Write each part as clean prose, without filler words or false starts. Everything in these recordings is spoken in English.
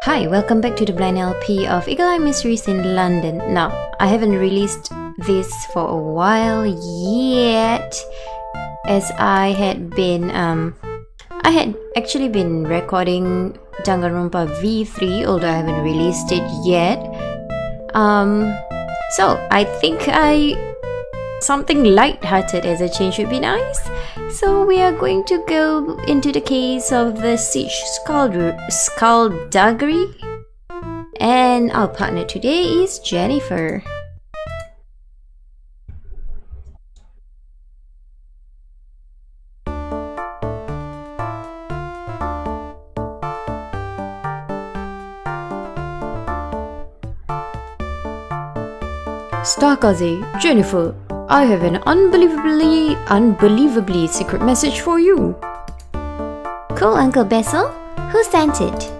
Hi, welcome back to the blind LP of Eagle Eye Mysteries in London. Now, I haven't released this for a while yet, as I had actually been recording Danganronpa V3, although I haven't released it yet. So I think something light-hearted as a change would be nice. So we are going to go into the case of the siege Skulduggery, and our partner today is Jennifer. Stakaze, Jennifer, I have an unbelievably secret message for you. Cool, Uncle Bessel. Who sent it?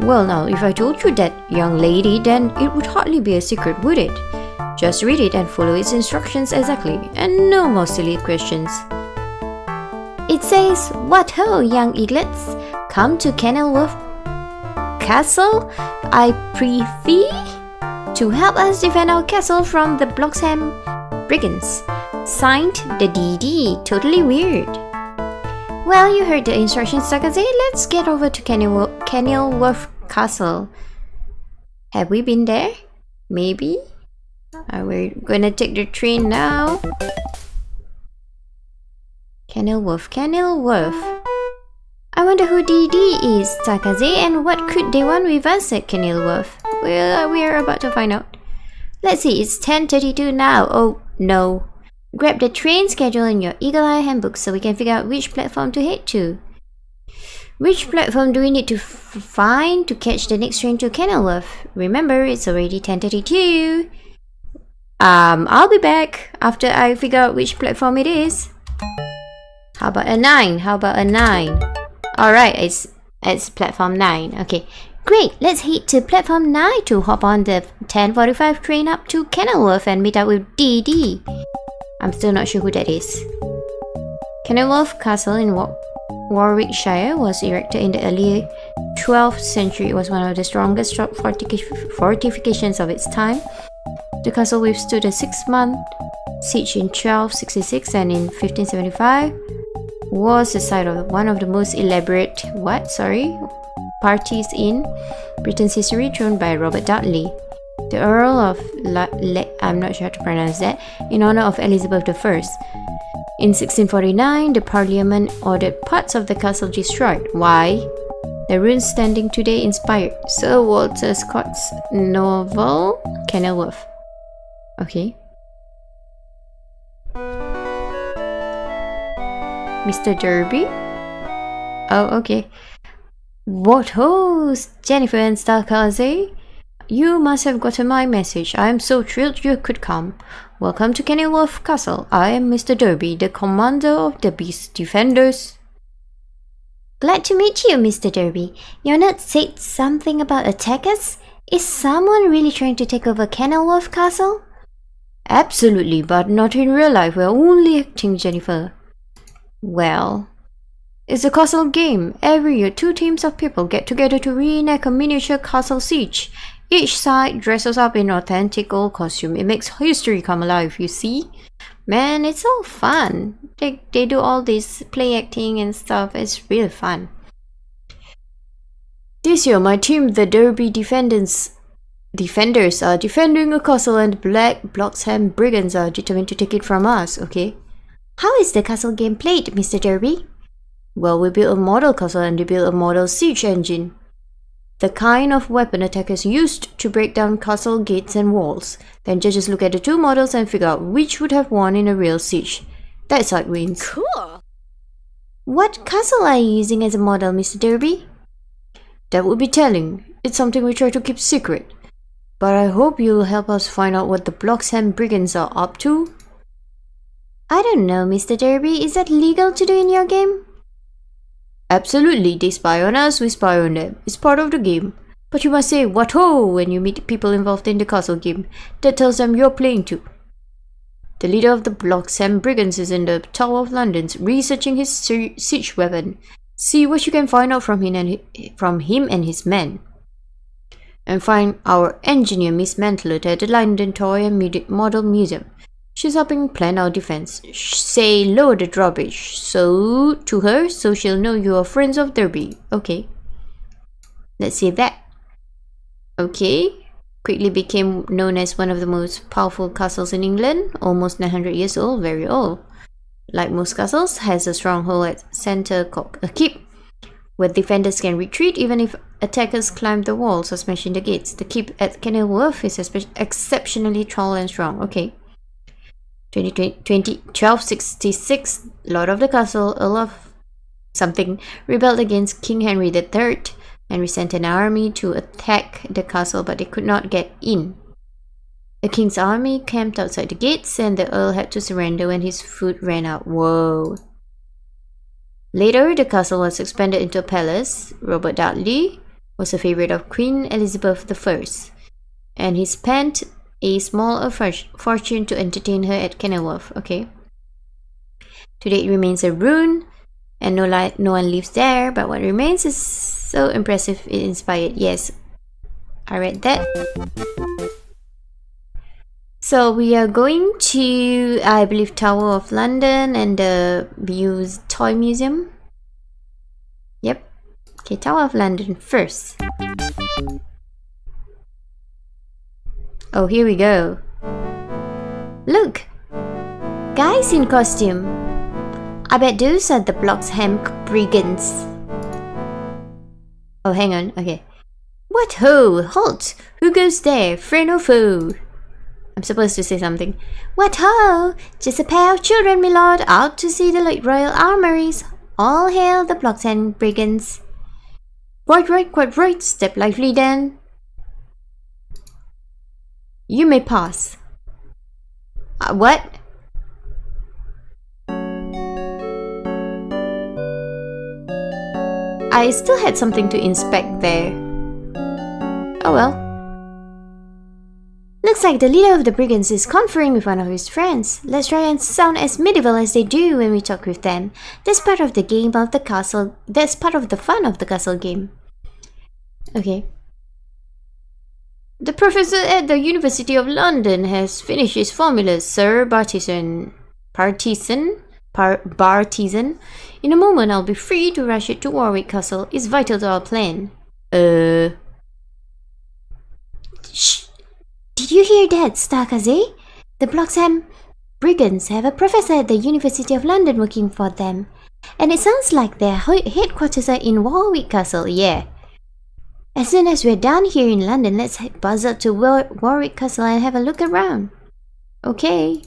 Well now, if I told you that, young lady, then it would hardly be a secret, would it? Just read it and follow its instructions exactly, and no more silly questions. It says, "What ho, young eaglets! Come to Kenilworth Castle, I prithee, to help us defend our castle from the Bloxham Brigands. Signed, the DD. Totally weird." Well, you heard the instructions, Stakaze. Let's get over to Kenilworth Castle. Have we been there? Maybe? We're gonna take the train now. Kenilworth. I wonder who DD is, Stakaze, and what could they want with us at Kenilworth? Well, we are about to find out. Let's see, it's 10:32 now. Oh, no. Grab the train schedule in your Eagle Eye handbook so we can figure out which platform to head to. Which platform do we need to find to catch the next train to Kenilworth? Remember, it's already 10:32. I'll be back after I figure out which platform it is. How about a 9? Alright, it's platform 9. Okay. Great, let's head to platform 9 to hop on the 10:45 train up to Kenilworth and meet up with DD. I'm still not sure who that is. Kenilworth Castle in Warwickshire was erected in the early 12th century. It was one of the strongest fortifications of its time. The castle withstood a 6-month siege in 1266 and in 1575 was the site of one of the most elaborate parties in Britain's history, thrown by Robert Dudley, the Earl of I'm not sure how to pronounce that, in honor of Elizabeth I. In 1649, the Parliament ordered parts of the castle destroyed. Why? The ruins standing today inspired Sir Walter Scott's novel Kenilworth. Okay. Mr. Derby? Oh, okay. What host, Jennifer and Stakaze? You must have gotten my message. I am so thrilled you could come. Welcome to Kenilworth Castle. I am Mr. Derby, the commander of the Beast Defenders. Glad to meet you, Mr. Derby. Your note said something about attackers? Is someone really trying to take over Kenilworth Castle? Absolutely, but not in real life. We're only acting, Jennifer. Well, it's a castle game. Every year, 2 teams of people get together to reenact a miniature castle siege. Each side dresses up in authentic old costume. It makes history come alive, you see? Man, it's all fun. They do all this play acting and stuff. It's really fun. This year, my team, the Derby Defenders, are defending a castle, and the Bloxham Brigands are determined to take it from us, okay? How is the castle game played, Mr. Derby? Well, we built a model castle and they built a model siege engine. The kind of weapon attackers used to break down castle gates and walls. Then judges look at the 2 models and figure out which would have won in a real siege. That side wins. Cool! What castle are you using as a model, Mr. Derby? That would be telling. It's something we try to keep secret. But I hope you'll help us find out what the Bloxham Brigands are up to. I don't know, Mr. Derby. Is that legal to do in your game? Absolutely, they spy on us, we spy on them. It's part of the game. But you must say "what ho" when you meet people involved in the castle game. That tells them you're playing too. The leader of the Bloxham Brigands is in the Tower of London researching his siege weapon. See what you can find out from him and his men. and find our engineer mismantle it at the London Toy and Model Museum. She's helping plan our defense. Say lower the drawbridge to her, so she'll know you are friends of Derby. Okay. Let's see that. Okay. Quickly became known as one of the most powerful castles in England. Almost 900 years old, very old. Like most castles, has a stronghold at center called a keep, where defenders can retreat even if attackers climb the walls or smash in the gates. The keep at Kenilworth is exceptionally tall and strong. Okay. 1266, Lord of the Castle, Earl of something, rebelled against King Henry III, and we sent an army to attack the castle, but they could not get in. The king's army camped outside the gates, and the earl had to surrender when his food ran out. Whoa. Later, the castle was expanded into a palace. Robert Dudley was a favorite of Queen Elizabeth I, and he spent a small fortune to entertain her at Kenilworth. Okay. Today it remains a ruin, and no one lives there, but what remains is so impressive it inspired. Yes, I read that. So we are going to, I believe, Tower of London and the Buse Toy Museum. Yep. Okay, Tower of London first. Oh, here we go. Look! Guys in costume. I bet those are the Bloxham Brigands. Oh, hang on. Okay. What ho! Halt! Who goes there? Friend or foe? I'm supposed to say something. What ho! Just a pair of children, my lord, out to see the royal armories. All hail the Bloxham Brigands. Quite right. Step lively then. You may pass. What? I still had something to inspect there. Oh well. Looks like the leader of the Brigands is conferring with one of his friends. Let's try and sound as medieval as they do when we talk with them. That's part of the game of the castle. That's part of the fun of the castle game. Okay. The professor at the University of London has finished his formulas, Sir Bartizan. In a moment I'll be free to rush it to Warwick Castle. It's vital to our plan. Shh! Did you hear that, Starkaze? The Bloxham Brigands have a professor at the University of London working for them. And it sounds like their headquarters are in Warwick Castle, yeah. As soon as we're down here in London, let's buzz up to Warwick Castle and have a look around. Okay.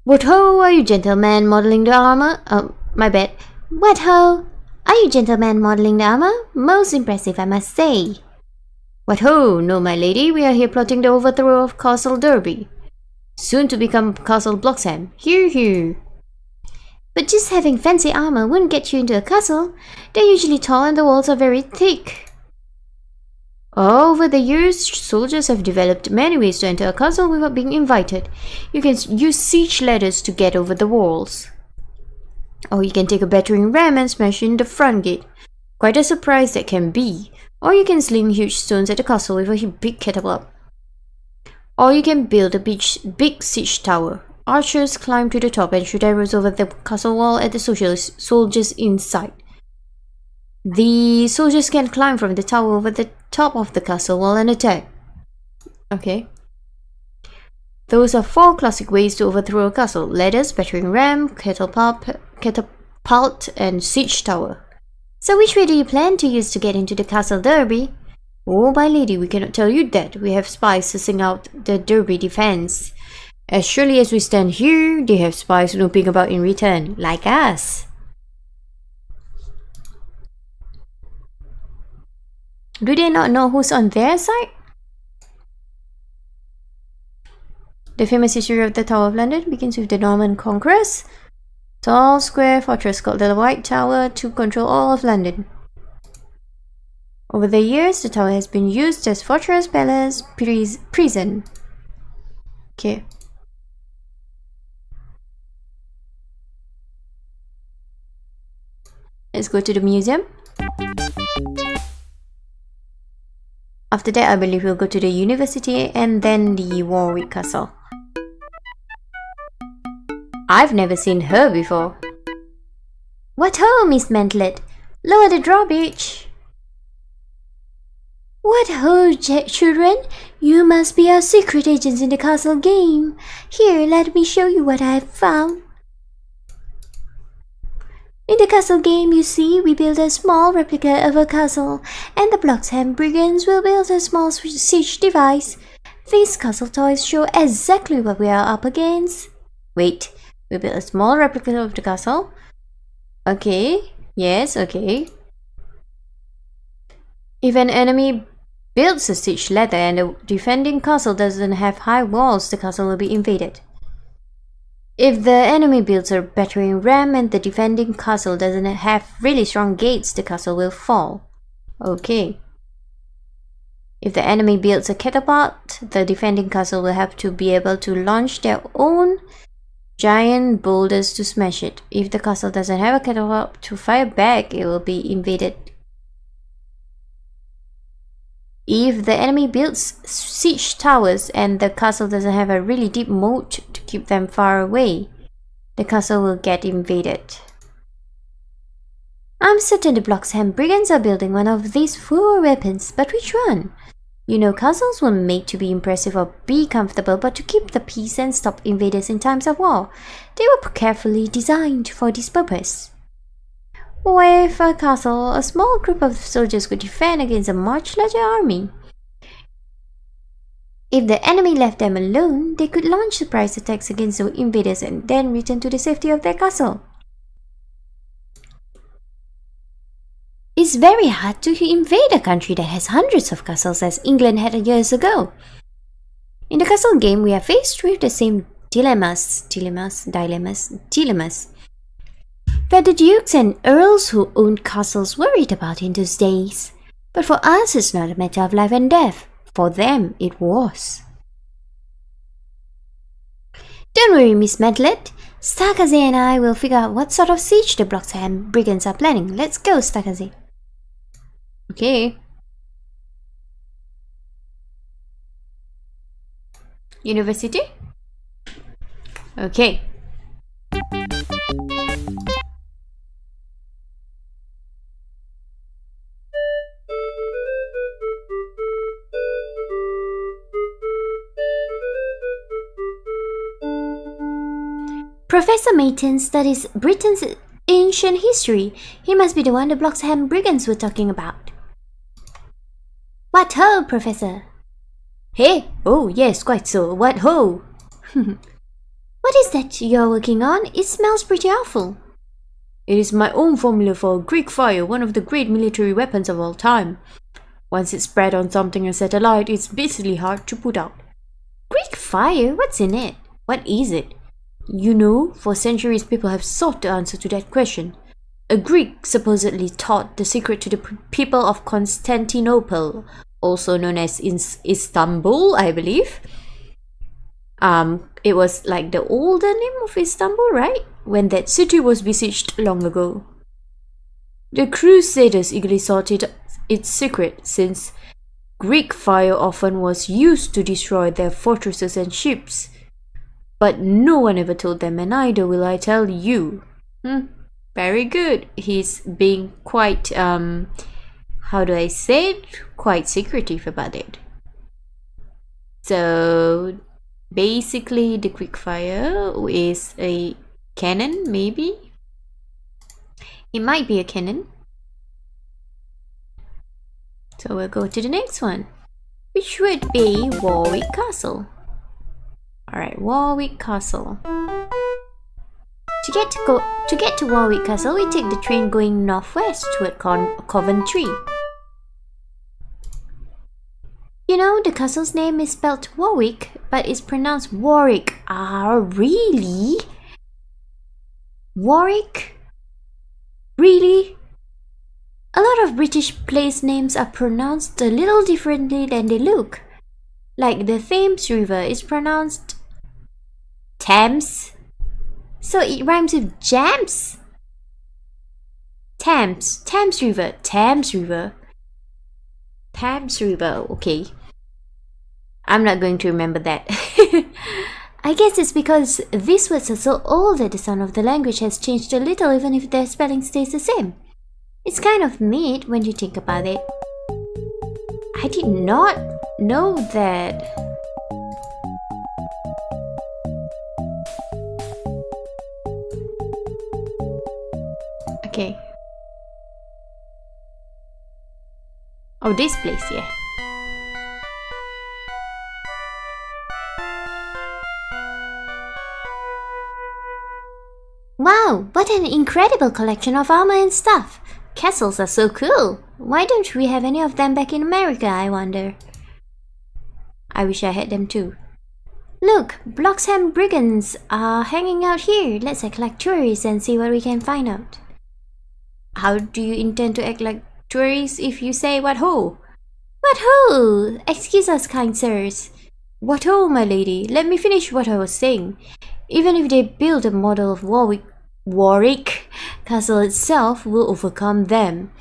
What ho, are you gentlemen modeling the armor? Oh, my bad. What ho? Are you gentlemen modeling the armor? Most impressive, I must say. What ho? No, my lady, we are here plotting the overthrow of Castle Derby. Soon to become Castle Bloxham. Hear, hear. But just having fancy armor wouldn't get you into a castle. They're usually tall and the walls are very thick. Over the years, soldiers have developed many ways to enter a castle without being invited. You can use siege ladders to get over the walls. Or you can take a battering ram and smash in the front gate. Quite a surprise that can be. Or you can sling huge stones at the castle with a big catapult. Or you can build a big siege tower. Archers climb to the top and shoot arrows over the castle wall at the soldiers inside. The soldiers can climb from the tower over the top of the castle wall and attack. Okay. Those are 4 classic ways to overthrow a castle: ladders, battering ram, catapult, and siege tower. So which way do you plan to use to get into the Castle Derby? Oh, my lady, we cannot tell you that. We have spies sussing out the Derby defense. As surely as we stand here, they have spies snooping about in return, like us. Do they not know who's on their side? The famous history of the Tower of London begins with the Norman conquerors. Tall, square fortress called the White Tower to control all of London. Over the years, the tower has been used as fortress, palace, prison. Okay. Let's go to the museum. After that, I believe we'll go to the university and then the Warwick Castle. I've never seen her before. What ho, Miss Mantlet? Lower the drawbridge. What ho, children? You must be our secret agents in the castle game. Here, let me show you what I have found. In the castle game, you see, we build a small replica of a castle, and the Bloxham Brigands will build a small siege device. These castle toys show exactly what we are up against. Wait, we build a small replica of the castle? Okay, yes, okay. If an enemy builds a siege ladder and the defending castle doesn't have high walls, the castle will be invaded. If the enemy builds a battering ram and the defending castle doesn't have really strong gates, the castle will fall. Okay. If the enemy builds a catapult, the defending castle will have to be able to launch their own giant boulders to smash it. If the castle doesn't have a catapult to fire back, it will be invaded. If the enemy builds siege towers and the castle doesn't have a really deep moat to keep them far away, the castle will get invaded. I'm certain the Bloxham Brigands are building one of these 4 weapons, but which one? You know, castles weren't made to be impressive or be comfortable, but to keep the peace and stop invaders in times of war. They were carefully designed for this purpose. With a castle, a small group of soldiers could defend against a much larger army. If the enemy left them alone, they could launch surprise attacks against the invaders and then return to the safety of their castle. It's very hard to invade a country that has hundreds of castles as England had years ago. In the castle game, we are faced with the same dilemmas that the dukes and earls who owned castles worried about in those days. But for us, it's not a matter of life and death. For them, it was. Don't worry, Miss Mantlet. Stakaze and I will figure out what sort of siege the Bloxham Brigands are planning. Let's go, Stakaze. Okay. University? Okay. Professor Mayton studies Britain's ancient history. He must be the one the Bloxham Brigands were talking about. What ho, Professor? Hey! Oh, yes, quite so. What ho! What is that you're working on? It smells pretty awful. It is my own formula for Greek fire, one of the great military weapons of all time. Once it's spread on something and set alight, it's basically hard to put out. Greek fire? What's in it? What is it? You know, for centuries people have sought the answer to that question. A Greek supposedly taught the secret to the people of Constantinople, also known as Istanbul, I believe. It was like the older name of Istanbul, right? When that city was besieged long ago. The Crusaders eagerly sought its secret, since Greek fire often was used to destroy their fortresses and ships. But no one ever told them, and neither will I tell you. Very good. He's being quite, how do I say it? Quite secretive about it. So, basically the quick fire is a cannon, maybe? It might be a cannon. So we'll go to the next one, which would be Warwick Castle. Alright, Warwick Castle. To get to Warwick Castle, we take the train going northwest toward Coventry. You know, the castle's name is spelled Warwick, but it's pronounced Warwick. Ah, really? Warwick? Really? A lot of British place names are pronounced a little differently than they look. Like the Thames River is pronounced Thames. So it rhymes with jams. Thames River. Thames River. Okay. I'm not going to remember that. I guess it's because these words are so old that the sound of the language has changed a little even if their spelling stays the same. It's kind of neat when you think about it. I did not know that. Okay. Oh, this place, yeah. Wow, what an incredible collection of armor and stuff! Castles are so cool! Why don't we have any of them back in America, I wonder? I wish I had them too. Look, Bloxham Brigands are hanging out here. Let's act like tourists and see what we can find out. How do you intend to act like tourists if you say what ho? What ho! Excuse us, kind sirs. What ho, my lady? Let me finish what I was saying. Even if they build a model of Warwick Castle itself will overcome them.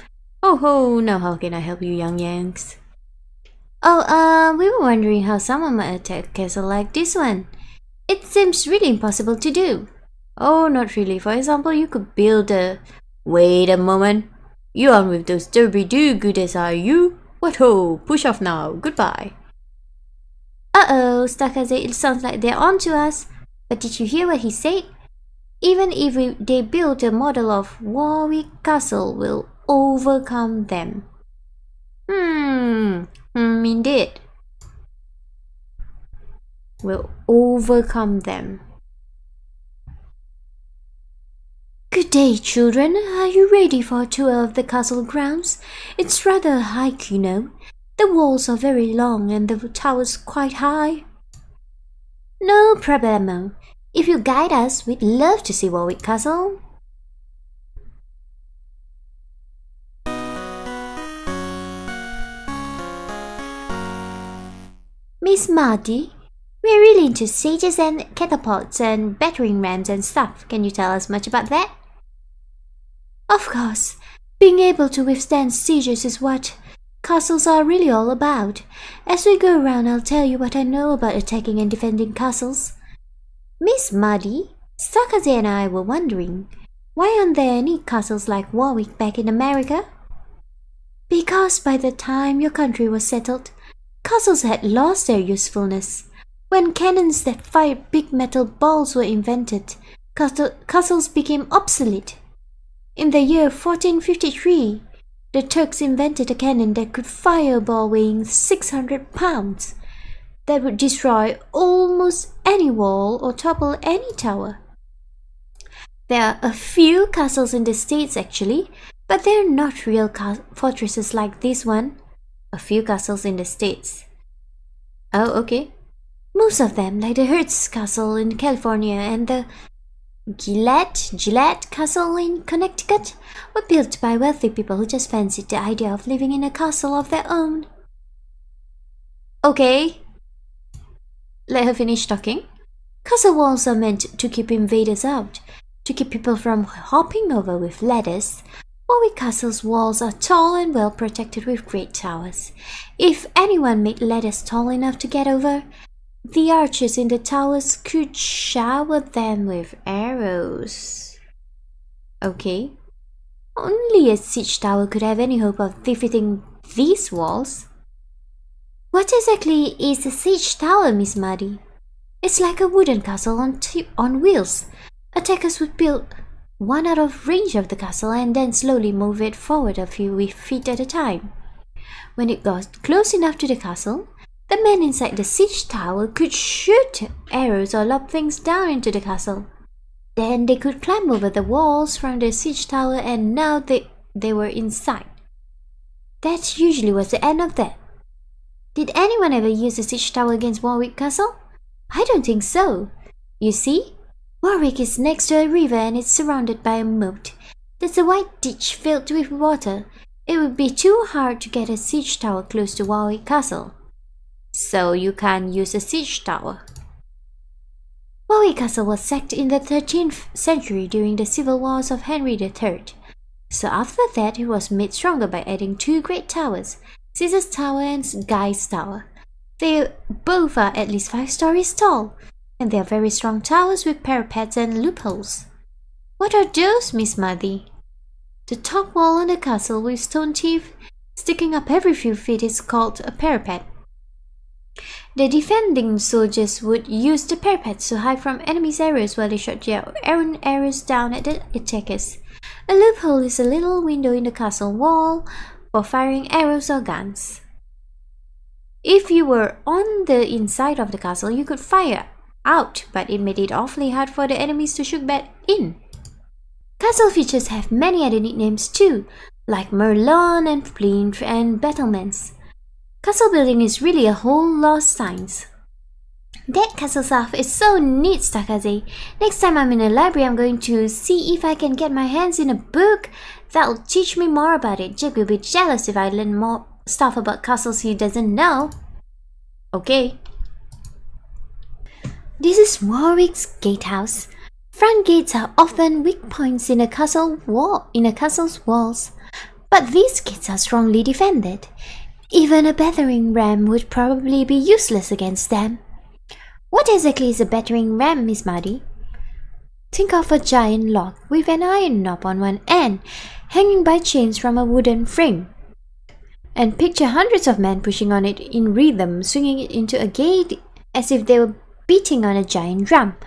Oh ho, now how can I help you, young Yanks? Oh, we were wondering how someone might attack a castle like this one. It seems really impossible to do. Oh, not really. For example, you could build a... Wait a moment. You aren't with those derby-do-gooders, are you? What ho, push off now. Goodbye. Uh-oh, Stuckaze, it sounds like they're on to us. But did you hear what he said? Even if they build a model of Warwick Castle, will overcome them. Indeed. Will overcome them. Good day, children. Are you ready for a tour of the castle grounds? It's rather a hike, you know. The walls are very long and the towers quite high. No problemo. If you guide us, we'd love to see Warwick Castle. Miss Marty, we're really into sieges and catapults and battering rams and stuff. Can you tell us much about that? Of course. Being able to withstand sieges is what castles are really all about. As we go around, I'll tell you what I know about attacking and defending castles. Miss Muddy, Stuckaze and I were wondering, why aren't there any castles like Warwick back in America? Because by the time your country was settled, castles had lost their usefulness. When cannons that fired big metal balls were invented, castles became obsolete. In the year 1453, the Turks invented a cannon that could fire a ball weighing 600 pounds. That would destroy almost any wall or topple any tower. There are a few castles in the States actually, but they're not real fortresses like this one. A few castles in the States. Oh, okay. Most of them, like the Hertz Castle in California and the Gillette Castle in Connecticut, were built by wealthy people who just fancied the idea of living in a castle of their own. Okay. Let her finish talking. Castle walls are meant to keep invaders out, to keep people from hopping over with ladders. Warwick Castle's walls are tall and well protected with great towers. If anyone made ladders tall enough to get over, the archers in the towers could shower them with arrows. Okay. Only a siege tower could have any hope of defeating these walls. What exactly is a siege tower, Miss Muddy? It's like a wooden castle on wheels. Attackers would build one out of range of the castle and then slowly move it forward a few feet at a time. When it got close enough to the castle, the men inside the siege tower could shoot arrows or lob things down into the castle. Then they could climb over the walls from the siege tower and now they were inside. That usually was the end of that. Did anyone ever use a siege tower against Warwick Castle? I don't think so. You see, Warwick is next to a river and it's surrounded by a moat. There's a wide ditch filled with water. It would be too hard to get a siege tower close to Warwick Castle. So you can't use a siege tower. Warwick Castle was sacked in the 13th century during the civil wars of Henry III. So after that it was made stronger by adding 2 great towers. Caesar's Tower and Guy's Tower. They both are at least 5 stories tall, and they are very strong towers with parapets and loopholes. What are those, Miss Muddy? The top wall on the castle with stone teeth sticking up every few feet is called a parapet. The defending soldiers would use the parapets to hide from enemies' arrows while they shot their own arrows down at the attackers. A loophole is a little window in the castle wall for firing arrows or guns. If you were on the inside of the castle, you could fire out, but it made it awfully hard for the enemies to shoot back in. Castle features have many other nicknames too, like Merlon and Plinth and Battlements. Castle building is really a whole lost science. That castle stuff is so neat, Stakaze. Next time I'm in a library, I'm going to see if I can get my hands in a book that'll teach me more about it. Jake will be jealous if I learn more stuff about castles he doesn't know. Okay. This is Warwick's gatehouse. Front gates are often weak points in a castle's walls, but these gates are strongly defended. Even a battering ram would probably be useless against them. What exactly is a battering ram, Miss Muddy? Think of a giant log with an iron knob on one end, hanging by chains from a wooden frame. And picture hundreds of men pushing on it in rhythm, swinging it into a gate as if they were beating on a giant drum.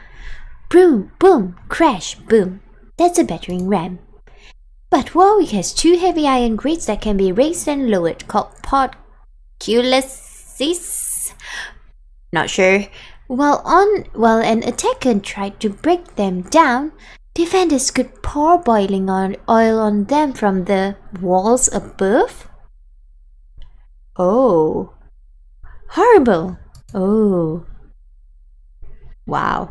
Boom, boom, crash, boom. That's a battering ram. But Warwick has 2 heavy iron grates that can be raised and lowered, called portcullises. Not sure. While an attacker tried to break them down, defenders could pour boiling oil on them from the walls above. Oh. Horrible. Oh. Wow.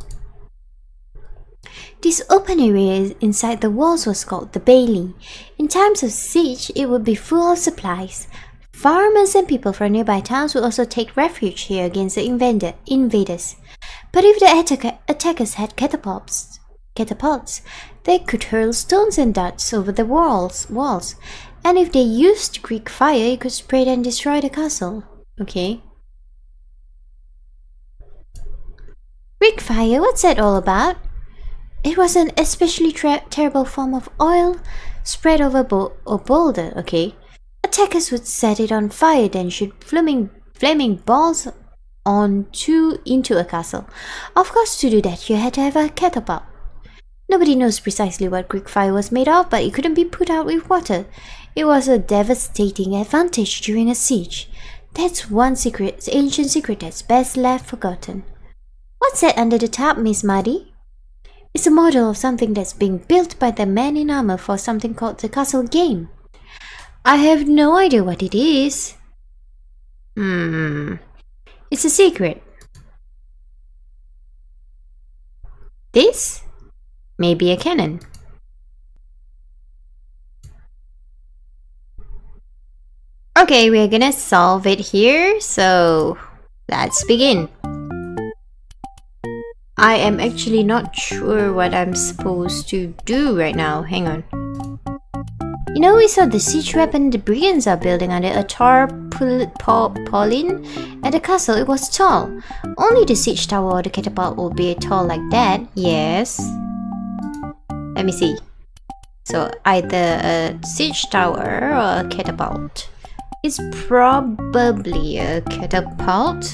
This open area inside the walls was called the bailey. In times of siege, it would be full of supplies. Farmers and people from nearby towns would also take refuge here against the invaders. But if the attackers had catapults, they could hurl stones and darts over the walls. And if they used Greek fire, it could spread and destroy the castle. Okay. Greek fire, what's that all about? It was an especially terrible form of oil spread over a boulder, okay? Attackers would set it on fire, then shoot flaming balls into a castle. Of course, to do that, you had to have a catapult. Nobody knows precisely what Greek fire was made of, but it couldn't be put out with water. It was a devastating advantage during a siege. That's one ancient secret that's best left forgotten. What's that under the top, Miss Muddy? It's a model of something that's being built by the man in armor for something called the castle game. I have no idea what it is. It's a secret. This may be a cannon. Okay, we're gonna solve it here, so let's begin. I am actually not sure what I'm supposed to do right now. Hang on. You know, we saw the siege weapon the brigands are building under a tarpaulin at the castle. It was tall. Only the siege tower or the catapult will be tall like that. Yes. Let me see. So either a siege tower or a catapult. It's probably a catapult,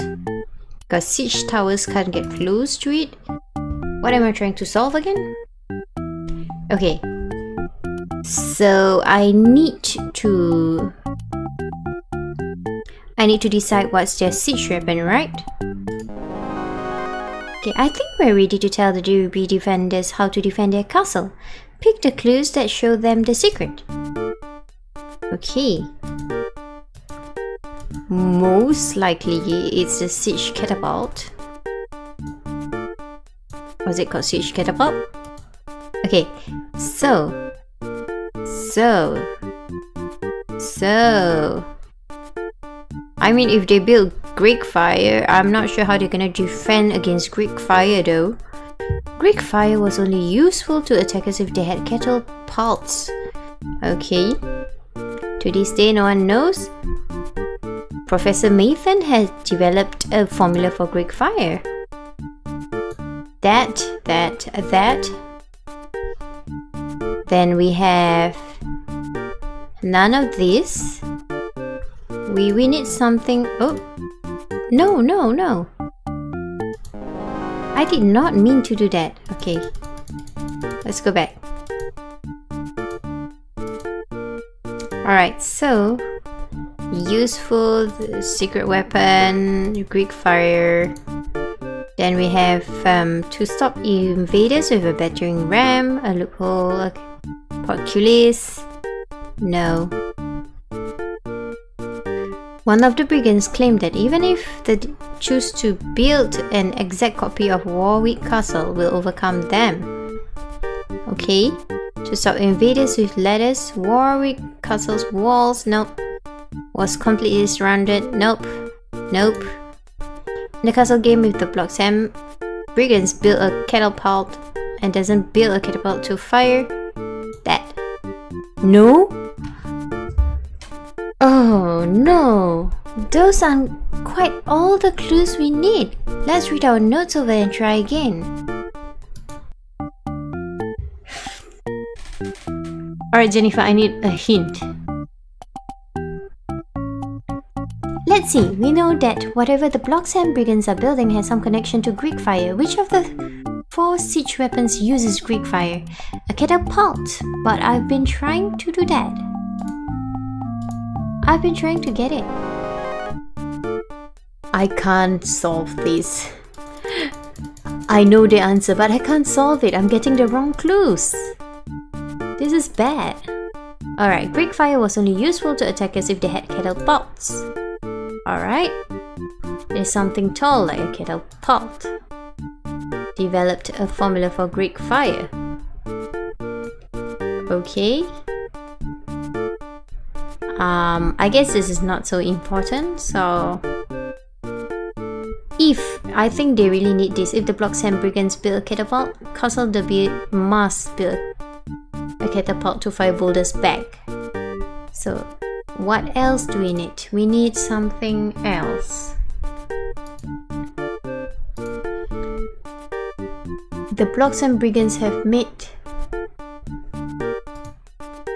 because siege towers can't get close to it. What am I trying to solve again? Okay. So I need to decide what's their siege weapon, right? Okay, I think we're ready to tell the DUB defenders how to defend their castle. Pick the clues that show them the secret. Okay. Most likely it's the siege catapult. Was it called siege catapult? Okay, so I mean, if they build Greek fire, I'm not sure how they're gonna defend against Greek fire though. Greek fire was only useful to attackers if they had catapults. Okay. To this day, no one knows. Professor Mathan has developed a formula for Greek fire. That. Then we have none of this. We need something. Oh, no. I did not mean to do that. Okay, let's go back. Alright, so useful, the secret weapon, Greek fire. Then we have to stop invaders with a battering ram, a loophole, a portcullis. No. One of the brigands claimed that even if they choose to build an exact copy of Warwick Castle, will overcome them. Okay. To stop invaders with ladders, Warwick Castle's walls, nope. Was completely surrounded, nope. In the castle game with the Bloxham Brigands build a catapult and doesn't build a catapult to fire. That. No? Oh no! Those aren't quite all the clues we need. Let's read our notes over and try again. Alright Jennifer, I need a hint. Let's see, we know that whatever the Bloxham Brigands are building has some connection to Greek fire. Which of the 4 siege weapons uses Greek fire? A catapult, but I've been trying to do that. I've been trying to get it. I can't solve this. I know the answer, but I can't solve it. I'm getting the wrong clues. This is bad. Alright, Greek fire was only useful to attackers if they had catapults. Alright. There's something tall like a catapult. Developed a formula for Greek fire. Okay. I guess this is not so important, so I think they really need this. If the Bloxham Brigands build a catapult, Castle Derby must build a catapult to fire boulders back. So, what else do we need? We need something else. The Bloxham Brigands have made...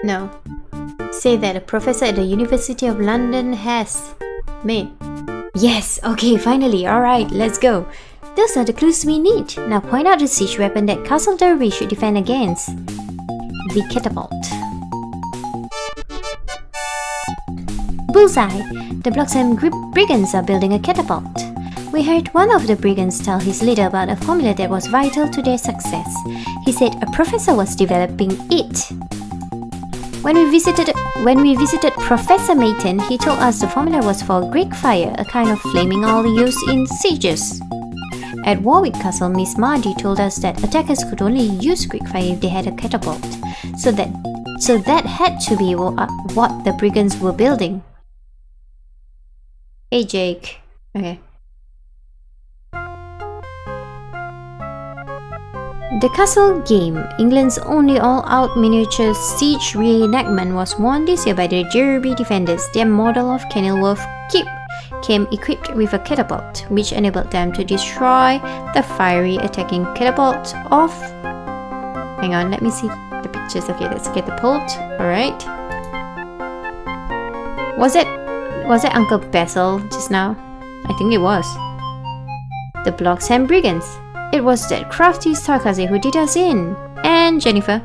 No. Say that a professor at the University of London has made. Yes, okay, finally, alright, let's go. Those are the clues we need. Now point out the siege weapon that Castle Derby should defend against. The catapult. Bullseye! The Bloxham Brigands are building a catapult. We heard one of the brigands tell his leader about a formula that was vital to their success. He said a professor was developing it. When we visited Professor Mayton, he told us the formula was for Greek fire, a kind of flaming oil used in sieges. At Warwick Castle, Miss Mardy told us that attackers could only use Greek fire if they had a catapult. So that had to be what the brigands were building. Hey Jake. Okay. The Castle game, England's only all-out miniature siege reenactment, was won this year by the Derby defenders. Their model of Kenilworth Keep came equipped with a catapult, which enabled them to destroy the fiery attacking catapult of... Hang on, let me see the pictures. Okay, that's a catapult. Alright. Was that Uncle Basil just now? I think it was. The Bloxham Brigands. It was that crafty Sarkazi who did us in. And Jennifer,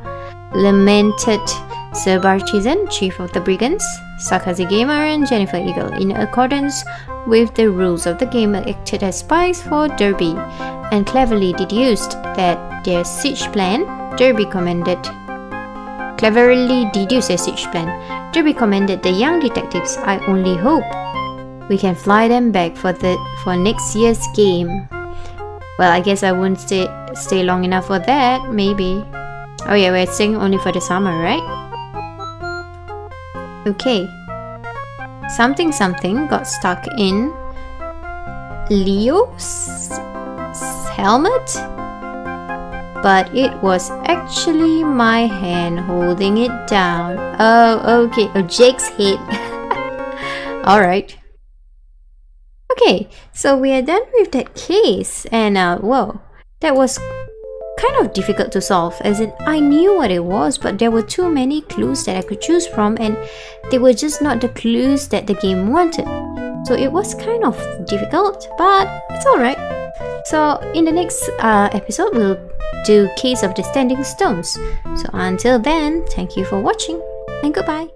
lamented Sir Barchizan, chief of the Brigands, Sarkazi Gamer and Jennifer Eagle, in accordance with the rules of the game, acted as spies for Derby, and cleverly deduced that their siege plan, Derby commanded the young detectives. I only hope we can fly them back for next year's game. Well, I guess I won't stay long enough for that, maybe. Oh yeah, we're staying only for the summer, right? Okay. Something got stuck in Leo's helmet? But it was actually my hand holding it down. Oh, okay. Oh, Jake's head. Alright. Okay, so we are done with that case, and whoa, that was kind of difficult to solve, as in I knew what it was, but there were too many clues that I could choose from, and they were just not the clues that the game wanted. So it was kind of difficult, but it's alright. So in the next episode, we'll do Case of the Standing Stones. So until then, thank you for watching, and goodbye.